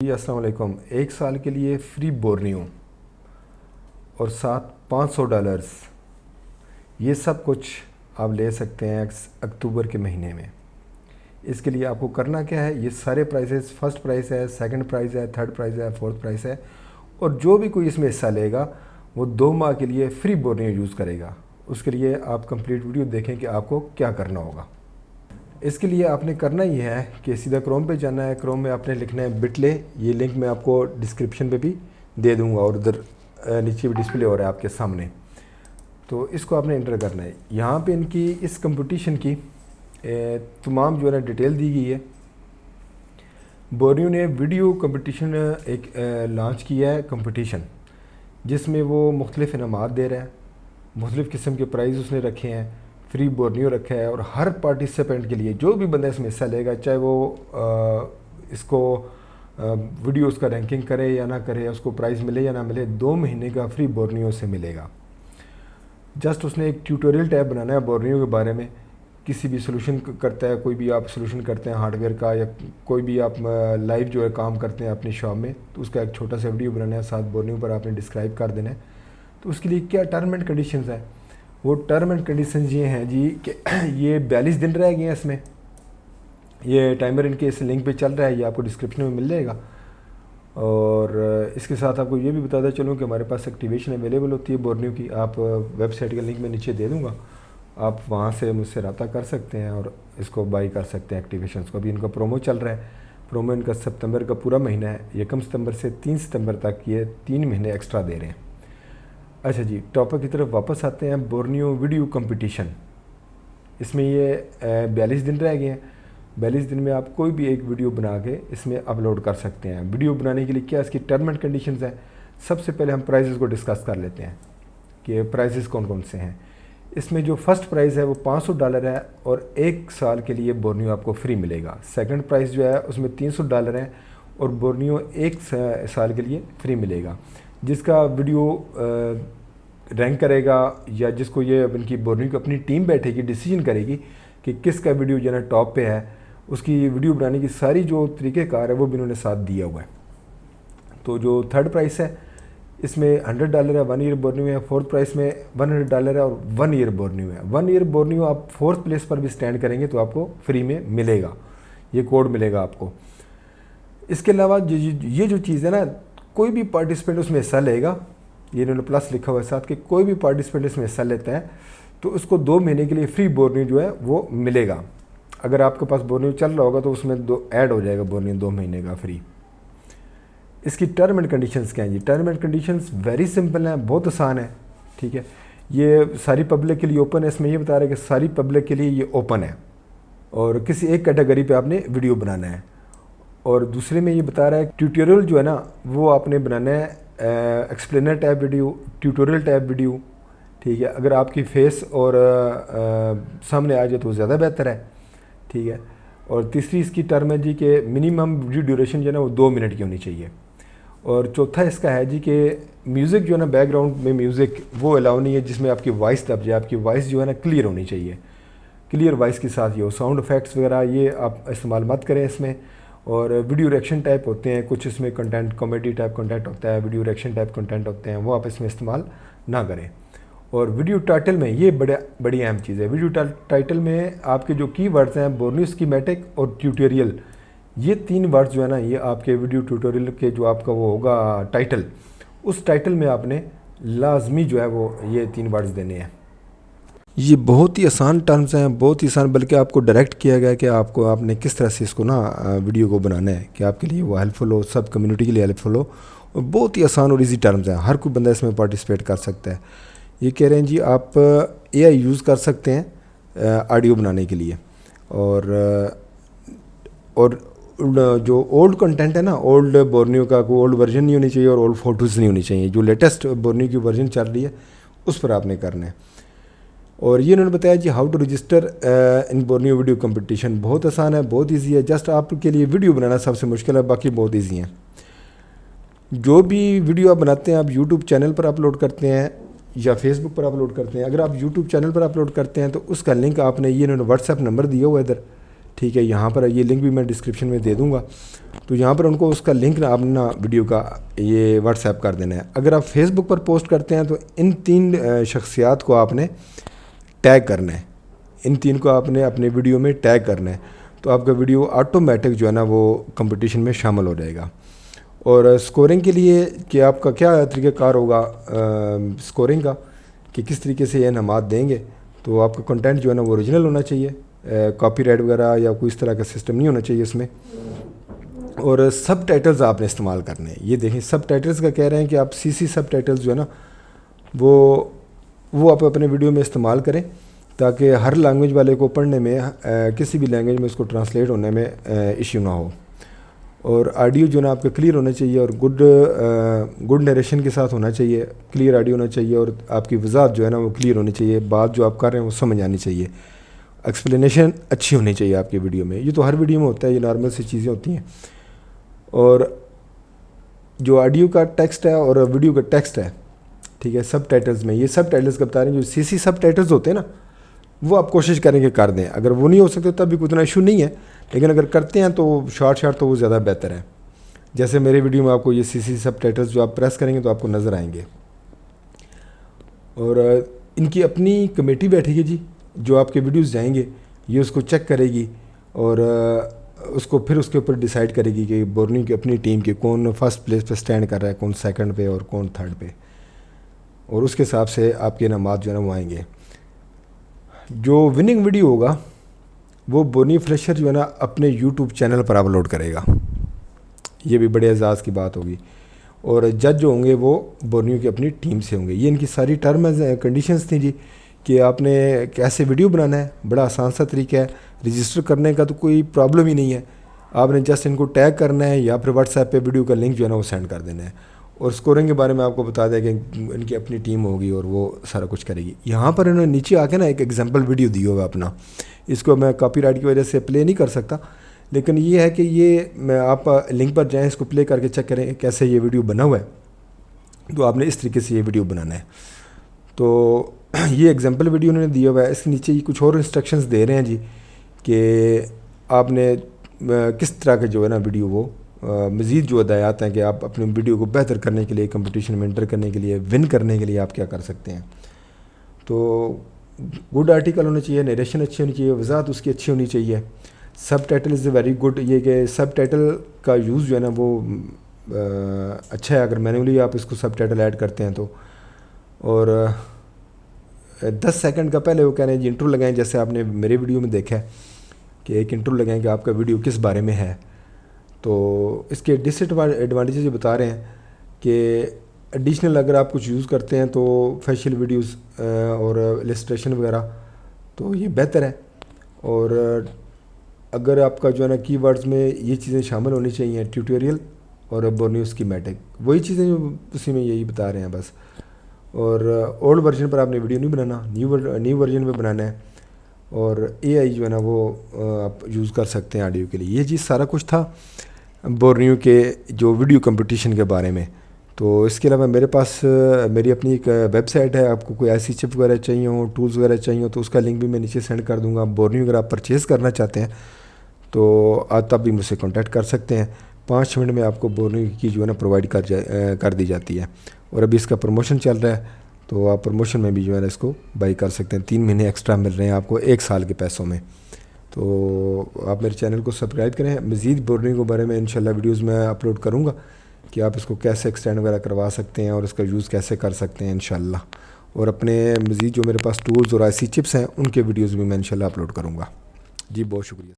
جی السلام علیکم۔ 1 سال کے لیے فری بورنیو اور ساتھ $500، یہ سب کچھ آپ لے سکتے ہیں اکتوبر کے مہینے میں۔ اس کے لیے آپ کو کرنا کیا ہے، یہ سارے پرائزز، فرسٹ پرائز ہے، سیکنڈ پرائز ہے، تھرڈ پرائز ہے، فورتھ پرائز ہے، اور جو بھی کوئی اس میں حصہ لے گا وہ 2 ماہ کے لیے فری بورنیو یوز کرے گا۔ اس کے لیے آپ کمپلیٹ ویڈیو دیکھیں کہ آپ کو کیا کرنا ہوگا۔ اس کے لیے آپ نے کرنا یہ ہے کہ سیدھا کروم پہ جانا ہے۔ کروم میں آپ نے لکھنا ہے بٹلے، یہ لنک میں آپ کو ڈسکرپشن پہ بھی دے دوں گا، اور ادھر نیچے بھی ڈسپلے ہو رہا ہے آپ کے سامنے۔ تو اس کو آپ نے انٹر کرنا ہے۔ یہاں پہ ان کی اس کمپٹیشن کی تمام جو ہے نا ڈیٹیل دی گئی ہے۔ بورنیو نے ویڈیو کمپٹیشن ایک لانچ کیا ہے کمپٹیشن، جس میں وہ مختلف انعامات دے رہے ہیں، مختلف قسم کے پرائز اس نے رکھے ہیں، فری بورنیو رکھا ہے، اور ہر پارٹیسپینٹ کے لیے جو بھی بندہ اس میں حصہ لے گا، چاہے وہ اس کو ویڈیوز کا رینکنگ کرے یا نہ کرے، اس کو پرائز ملے یا نہ ملے، 2 مہینے کا فری بورنیو سے ملے گا۔ جسٹ اس نے ایک ٹیوٹوریل ٹیب بنانا ہے بورنیو کے بارے میں، کسی بھی سولوشن کرتا ہے، کوئی بھی آپ سولوشن کرتے ہیں ہارڈ ویئر کا، یا کوئی بھی آپ لائیو جو ہے کام کرتے ہیں اپنی شاپ میں، تو اس کا ایک چھوٹا سا ویڈیو بنانا ہے، ساتھ بورنیو پر آپ نے ڈسکرائب کر دینا ہے۔ تو اس کے لیے کیا ٹرم اینڈ کنڈیشنز ہیں، وہ ٹرم اینڈ کنڈیشنز یہ ہیں جی کہ یہ 42 دن رہ گئے ہیں اس میں۔ یہ ٹائمر ان کے اس لنک پہ چل رہا ہے، یہ آپ کو ڈسکرپشن میں مل جائے گا۔ اور اس کے ساتھ آپ کو یہ بھی بتاتا چلوں کہ ہمارے پاس ایکٹیویشن اویلیبل ہوتی ہے بورنیو کی۔ آپ ویب سائٹ کا لنک میں نیچے دے دوں گا، آپ وہاں سے مجھ سے رابطہ کر سکتے ہیں اور اس کو بائی کر سکتے ہیں ایکٹیویشنز کو۔ ابھی ان کا پرومو چل رہا ہے، پرومو ان کا ستمبر کا پورا مہینہ ہے، 1 ستمبر سے 3 ستمبر تک، یہ 3 مہینے ایکسٹرا دے رہے ہیں۔ اچھا جی، ٹاپک کی طرف واپس آتے ہیں۔ بورنیو ویڈیو کمپٹیشن، اس میں یہ 42 دن رہ گئے ہیں۔ 42 دن میں آپ کوئی بھی ایک ویڈیو بنا کے اس میں اپلوڈ کر سکتے ہیں۔ ویڈیو بنانے کے لیے کیا اس کی ٹرم اینڈ کنڈیشنز ہیں۔ سب سے پہلے ہم پرائزز کو ڈسکس کر لیتے ہیں کہ پرائزز کون کون سے ہیں۔ اس میں جو فرسٹ پرائز ہے وہ $500 ہے، اور 1 سال کے لیے بورنیو آپ کو فری ملے گا۔ سیکنڈ پرائز جو ہے اس میں $300 ہے، اور بورنیو 1 سال کے لیے فری ملے گا۔ جس کا ویڈیو رینک کرے گا، یا جس کو یہ ان کی بورنیو کی اپنی ٹیم بیٹھے گی، ڈیسیجن کرے گی کہ کس کا ویڈیو جو ہے نا ٹاپ پہ ہے، اس کی ویڈیو بنانے کی ساری جو طریقہ کار ہے وہ بھی انہوں نے ساتھ دیا ہوا ہے۔ تو جو تھرڈ پرائز ہے اس میں $100 ہے، 1 ایئر بورنیو ہے۔ فورتھ پرائز میں $100 ہے، اور 1 ایئر بورنیو ہے۔ 1 ایئر بورنیو آپ 4تھ پلیس پر بھی سٹینڈ کریں گے تو آپ کو فری میں ملے گا، یہ کوڈ ملے گا آپ کو۔ اس کے علاوہ یہ جو چیز ہے نا، کوئی بھی پارٹیسپینٹ اس میں حصہ لے گا، یہ انہوں نے پلس لکھا ہوا ہے ساتھ کہ کوئی بھی پارٹیسپینٹ اس میں حصہ لیتا ہے تو اس کو 2 مہینے کے لیے فری بورنیو جو ہے وہ ملے گا۔ اگر آپ کے پاس بورنیو چل رہا ہوگا تو اس میں ایڈ ہو جائے گا بورنیو 2 مہینے کا فری۔ اس کی ٹرم اینڈ کنڈیشنز کیا ہیں جی؟ Term and conditions very simple ہیں، بہت آسان ہے، ٹھیک ہے۔ یہ ساری پبلک کے لیے اوپن ہے۔ اس میں یہ بتا رہا ہے کہ ساری پبلک کے لیے یہ اوپن ہے، اور کسی ایک کیٹیگری پہ آپ نے ویڈیو بنانا ہے۔ اور دوسرے میں یہ بتا رہا ہے ٹیوٹوریل جو ہے نا وہ آپ نے بنانا ہے explainer type video, tutorial type video, ٹھیک ہے۔ اگر آپ کی فیس اور سامنے آ جائے تو زیادہ بہتر ہے، ٹھیک ہے۔ اور تیسری اس کی ٹرم ہے جی کہ منیمم ویڈیو ڈیوریشن جو ہے نا وہ 2 منٹ کی ہونی چاہیے۔ اور چوتھا اس کا ہے جی کہ میوزک جو ہے نا، بیک گراؤنڈ میں میوزک وہ الاؤ نہیں ہے جس میں آپ کی وائس دب جائے۔ آپ کی وائس جو ہے نا کلیئر ہونی چاہیے، کلیئر وائس کے ساتھ یہ ہو۔ ساؤنڈ افیکٹس وغیرہ یہ آپ استعمال مت کریں اس میں۔ اور ویڈیو ریئیکشن ٹائپ ہوتے ہیں کچھ اس میں کنٹینٹ، کامیڈی ٹائپ کنٹینٹ ہوتا ہے، ویڈیو ریئیکشن ٹائپ کنٹینٹ ہوتے ہیں، وہ آپ اس میں استعمال نہ کریں۔ اور ویڈیو ٹائٹل میں یہ بڑی اہم چیز ہے۔ ویڈیو ٹائٹل میں آپ کے جو کی ورڈز ہیں بورنیو اسکیمیٹک اور ٹیوٹوریل، یہ 3 ورڈز جو ہے نا یہ آپ کے ویڈیو ٹیوٹوریل کے جو آپ کا وہ ہوگا ٹائٹل، اس ٹائٹل میں آپ نے لازمی جو ہے وہ یہ 3 ورڈز دینے ہیں۔ یہ بہت ہی آسان ٹرمز ہیں، بہت ہی آسان، بلکہ آپ کو ڈائریکٹ کیا گیا کہ آپ نے کس طرح سے اس کو نا ویڈیو کو بنانا ہے کہ آپ کے لیے وہ ہیلپ فل ہو، سب کمیونٹی کے لیے ہیلپ فل ہو۔ اور بہت ہی آسان اور ایزی ٹرمز ہیں، ہر کوئی بندہ اس میں پارٹیسپیٹ کر سکتا ہے۔ یہ کہہ رہے ہیں جی آپ AI یوز کر سکتے ہیں آڈیو بنانے کے لیے، اور جو اولڈ کنٹینٹ ہے نا، اولڈ بورنیو کا کوئی اولڈ ورژن نہیں ہونی چاہیے، اور اولڈ فوٹوز نہیں ہونی چاہیے۔ جو لیٹسٹ بورنیو کی ورژن چل رہی ہے اس پر آپ نے کرنا ہے۔ اور یہ انہوں نے بتایا جی how to register in Borneo video competition, بہت آسان ہے، بہت ایزی ہے۔ جسٹ آپ کے لیے ویڈیو بنانا سب سے مشکل ہے، باقی بہت ایزی ہیں۔ جو بھی ویڈیو آپ بناتے ہیں آپ یوٹیوب چینل پر اپلوڈ کرتے ہیں یا فیس بک پر اپلوڈ کرتے ہیں۔ اگر آپ یوٹیوب چینل پر اپلوڈ کرتے ہیں تو اس کا لنک آپ نے، یہ انہوں نے واٹس ایپ نمبر دیا ہوا ہے ادھر، ٹھیک ہے، یہاں پر یہ لنک بھی میں ڈسکرپشن میں دے دوں گا، تو یہاں پر ان کو اس کا لنک آپ نے ویڈیو کا یہ واٹس ایپ کر دینا ہے۔ اگر آپ فیس بک پر پوسٹ کرتے ہیں تو ان 3 شخصیات کو آپ نے ٹیگ کرنا ہے، ان 3 کو آپ نے اپنے ویڈیو میں ٹیگ کرنا ہے، تو آپ کا ویڈیو آٹومیٹک جو ہے نا وہ کمپٹیشن میں شامل ہو جائے گا۔ اور سکورنگ کے لیے کہ آپ کا کیا طریقہ کار ہوگا سکورنگ کا، کہ کس طریقے سے یہ انعامات دیں گے، تو آپ کا کنٹینٹ جو ہے نا وہ اوریجنل ہونا چاہیے، کاپی رائٹ وغیرہ یا کوئی اس طرح کا سسٹم نہیں ہونا چاہیے اس میں، اور سب ٹائٹلز آپ نے استعمال کرنے ہیں۔ یہ دیکھیں سب ٹائٹلز کا کہہ رہے ہیں کہ آپ CC سب ٹائٹلز جو ہے نا وہ آپ اپنے ویڈیو میں استعمال کریں، تاکہ ہر لینگویج والے کو پڑھنے میں کسی بھی لینگویج میں اس کو ٹرانسلیٹ ہونے میں ایشو نہ ہو۔ اور آڈیو جو ہے نا آپ کا کلیئر ہونا چاہیے، اور گڈ نیریشن کے ساتھ ہونا چاہیے، کلیئر آڈیو ہونا چاہیے، اور آپ کی وضاحت جو ہے نا وہ کلیئر ہونی چاہیے، بات جو آپ کر رہے ہیں وہ سمجھ آنی چاہیے، ایکسپلینیشن اچھی ہونی چاہیے آپ کی ویڈیو میں۔ یہ تو ہر ویڈیو میں ہوتا ہے، یہ نارمل سی چیزیں ہوتی ہیں۔ اور جو آڈیو کا ٹیکسٹ ہے اور ویڈیو کا ٹیکسٹ ہے، ٹھیک ہے، سب ٹائٹلز میں، یہ سب ٹائٹلز کا بتا رہے ہیں، جو CC سب ٹائٹلز ہوتے ہیں نا وہ آپ کوشش کریں کہ کر دیں۔ اگر وہ نہیں ہو سکتے تب بھی کوئی اتنا ایشو نہیں ہے، لیکن اگر کرتے ہیں تو شارٹ تو وہ زیادہ بہتر ہے۔ جیسے میرے ویڈیو میں آپ کو یہ CC سب ٹائٹلز جو آپ پریس کریں گے تو آپ کو نظر آئیں گے۔ اور ان کی اپنی کمیٹی بیٹھے گی جی، جو آپ کے ویڈیوز جائیں گے یہ اس کو چیک کرے گی، اور اس کو پھر اس کے اوپر ڈیسائیڈ کرے گی کہ بورنیو کی اپنی ٹیم کے کون فرسٹ پلیس پہ سٹینڈ کر رہا ہے، کون سیکنڈ پہ اور کون تھرڈ پہ، اور اس کے حساب سے آپ کے انعامات جو ہے نا وہ آئیں گے۔ جو وننگ ویڈیو ہوگا وہ بورنیو فلیشر جو ہے نا اپنے YouTube چینل پر اپلوڈ کرے گا، یہ بھی بڑے اعزاز کی بات ہوگی۔ اور جج جو ہوں گے وہ بورنیو کی اپنی ٹیم سے ہوں گے۔ یہ ان کی ساری ٹرمز کنڈیشنز تھیں جی، کہ آپ نے کیسے ویڈیو بنانا ہے، بڑا آسان سا طریقہ ہے، رجسٹر کرنے کا تو کوئی پرابلم ہی نہیں ہے، آپ نے جسٹ ان کو ٹیگ کرنا ہے یا پھر واٹس ایپ پہ ویڈیو کا لنک جو ہے نا وہ سینڈ کر دینا ہے۔ اور سکورنگ کے بارے میں آپ کو بتا دیں کہ ان کی اپنی ٹیم ہوگی اور وہ سارا کچھ کرے گی۔ یہاں پر انہوں نے نیچے آ کے نا ایک ایگزامپل ویڈیو دی ہوگا اپنا، اس کو میں کاپی رائٹ کی وجہ سے پلے نہیں کر سکتا، لیکن یہ ہے کہ یہ میں آپ لنک پر جائیں، اس کو پلے کر کے چیک کریں کیسے یہ ویڈیو بنا ہوا ہے، تو آپ نے اس طریقے سے یہ ویڈیو بنانا ہے۔ تو یہ ایگزامپل ویڈیو انہوں نے دیا ہوا ہے، اس کے نیچے یہ کچھ اور انسٹرکشنز دے رہے ہیں جی، کہ آپ نے کس طرح کے جو ہے نا ویڈیو وہ مزید جو ہدایات ہیں کہ آپ اپنے ویڈیو کو بہتر کرنے کے لیے، کمپٹیشن میں انٹر کرنے کے لیے، ون کرنے کے لیے آپ کیا کر سکتے ہیں۔ تو گڈ آرٹیکل ہونا چاہیے، نیریشن اچھی ہونی چاہیے، وضاحت اس کی اچھی ہونی چاہیے، سب ٹائٹل از ویری گڈ، یہ کہ سب ٹائٹل کا یوز جو ہے نا وہ اچھا ہے، اگر مینولی آپ اس کو سب ٹائٹل ایڈ کرتے ہیں تو۔ اور 10 سیکنڈ کا پہلے وہ کہہ رہے ہیں جی انٹرو لگائیں، جیسے آپ نے میرے ویڈیو میں دیکھا ہے کہ ایک انٹرو لگائیں کہ آپ کا ویڈیو کس بارے میں ہے۔ تو اس کے ڈس ایڈوانٹیجز یہ بتا رہے ہیں کہ ایڈیشنل اگر آپ کچھ یوز کرتے ہیں تو فیشیل ویڈیوز اور السٹریشن وغیرہ تو یہ بہتر ہے، اور اگر آپ کا جو ہے نا کی ورڈز میں یہ چیزیں شامل ہونی چاہیے، ٹیوٹوریل اور بورنیو اسکیمیٹک، وہی چیزیں جو اسی میں یہی بتا رہے ہیں بس۔ اور اولڈ ورژن پر آپ نے ویڈیو نہیں بنانا، نیو ورژن پہ بنانا ہے، اور AI جو ہے نا وہ آپ یوز کر سکتے ہیں آڈیو کے لیے۔ یہ چیز سارا کچھ تھا بورنیو کے جو ویڈیو کمپٹیشن کے بارے میں۔ تو اس کے علاوہ میرے پاس میری اپنی ایک ویب سائٹ ہے، آپ کو کوئی ایسی چپ وغیرہ چاہیے ہوں، ٹولز وغیرہ چاہیے ہوں تو اس کا لنک بھی میں نیچے سینڈ کر دوں گا۔ بورنیو اگر آپ پرچیز کرنا چاہتے ہیں تو آپ تب بھی مجھ سے کانٹیکٹ کر سکتے ہیں، 5 منٹ میں آپ کو بورنیو کی جو ہے نا پرووائڈ کر دی جاتی ہے۔ اور ابھی اس کا پروموشن چل رہا ہے، تو آپ پروموشن میں بھی جو ہے نا اس کو بائی کر سکتے ہیں، 3 مہینے ایکسٹرا مل رہے ہیں آپ کو 1 سال کے پیسوں میں۔ تو آپ میرے چینل کو سبسکرائب کریں، مزید بورنیو کے بارے میں انشاءاللہ ویڈیوز میں اپلوڈ کروں گا کہ آپ اس کو کیسے ایکسٹینڈ وغیرہ کروا سکتے ہیں اور اس کا یوز کیسے کر سکتے ہیں انشاءاللہ۔ اور اپنے مزید جو میرے پاس ٹولز اور IC چپس ہیں ان کے ویڈیوز بھی میں انشاءاللہ اپلوڈ کروں گا۔ جی بہت شکریہ۔